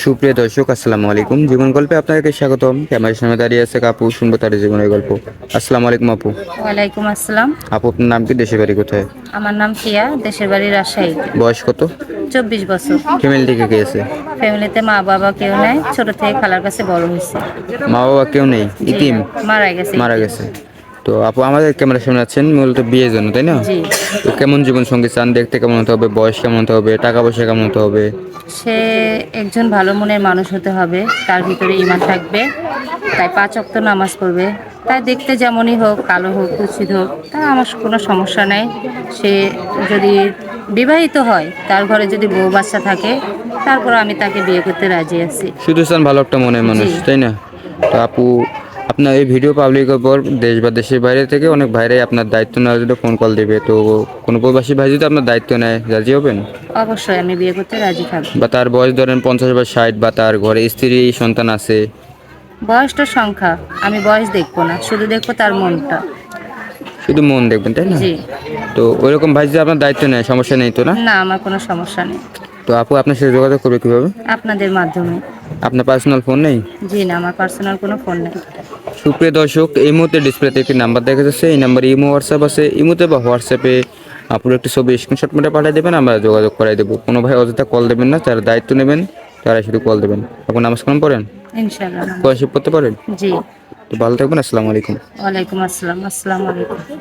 সুপ্রিয় দর্শক, আসসালামু আলাইকুম। জীবন গল্পে আপনাদেরকে স্বাগতম। ক্যামেরার সামনে দাঁড়িয়ে আছে আপু, শুনবো তার জীবনের গল্প। আসসালামু আলাইকুম আপু। ওয়ালাইকুম আসসালাম। আপু, আপনার নাম কি, দেশের বাড়ি কোথায়? আমার নাম কিয়া, দেশের বাড়ি রাজশাহীতে। বয়স কত? 24 বছর। ফ্যামিলি থেকে কে আছে? ফ্যামিলিতে মা বাবা কেউ নাই, ছোট থেকে খালার কাছে বড় হয়েছে। মা বাবা কেউ নেই? জি ইতিম? না, মারা গেছে মারা ইতি। গেছে। তো আপু, আমাদের ক্যামেরার সামনে আছেন মূলত বিয়ের জন্য, তাই না? জি। তো কেমন জীবন সঙ্গী চান? দেখতে কেমন হতে হবে? বয়স কেমন হতে হবে? টাকা পয়সা কেমন হতে হবে? সে একজন ভালো মনের মানুষ হতে হবে, তার ভিতরে ঈমান থাকবে, তাই 5 ওয়াক্ত নামাজ পড়বে। তাই দেখতে যেমনই হোক, কালো হোক কুৎসিত হোক, তা আমার কোনো সমস্যা নাই। সে যদি বিবাহিত হয়, তার ঘরে যদি বউ বাচ্চা থাকে, তারপর আমি তাকে বিয়ে করতে রাজি আছি। শুধু চান ভালো একটা মনের মানুষ, জি। তাই না? তো আপু, আপনার এই ভিডিও পাবলিকের পর দেশ বা দেশের বাইরে থেকে অনেক ভাইরাই আপনার দায়িত্ব নেওয়ার জন্য ফোন কল দেবে। তো কোনো প্রবাসী ভাই যদি আপনার দায়িত্ব নেয়, রাজি হবেন? অবশ্যই আমি বিয়ে করতে রাজি থাকবো। বা তার বয়স ধরেন 50 বা 60, বা তার ঘরে স্ত্রী সন্তান আছে? বয়সটা সংখ্যা, আমি বয়স দেখবো না, শুধু দেখবো তার মনটা। শুধু মন দেখবেন, তাই না? জি। তো ওইরকম ভাই যদি আপনার দায়িত্ব নেয়, সমস্যা নেই তো, না? না, আমার কোনো সমস্যা নেই। তো আপু, আপনার সাথে যোগাযোগ করবে কীভাবে? আপনাদের মাধ্যমে। আপনার পার্সোনাল ফোন নেই? জি না, আমার পার্সোনাল কোনো ফোন নেই। সুপ্রিয় দর্শক, এই মুহূর্তে ডিসপ্লেতে একটি নাম্বার দেখা যাচ্ছে। এই নাম্বারে ইমো, হোয়াটসঅ্যাপ আছে। ইমোতে বা হোয়াটসঅ্যাপে আপুর একটি ছবি স্ক্রিনশট মেরে পাঠিয়ে দেবেন, আমরা যোগাযোগ করাই দেবো। কোনো ভাই অযথা কল দেবেন না, যারা দায়িত্ব নেবেন তারা শুধু কল দেবেন। এখন নামাজ কালাম পড়েন, ইনশাআল্লাহ। কোরআন শরীফ পড়তে পারেন? জি। তো ভালো থাকবেন। আসসালামু আলাইকুম। ওয়ালাইকুম আসসালাম। আসসালামু আলাইকুম।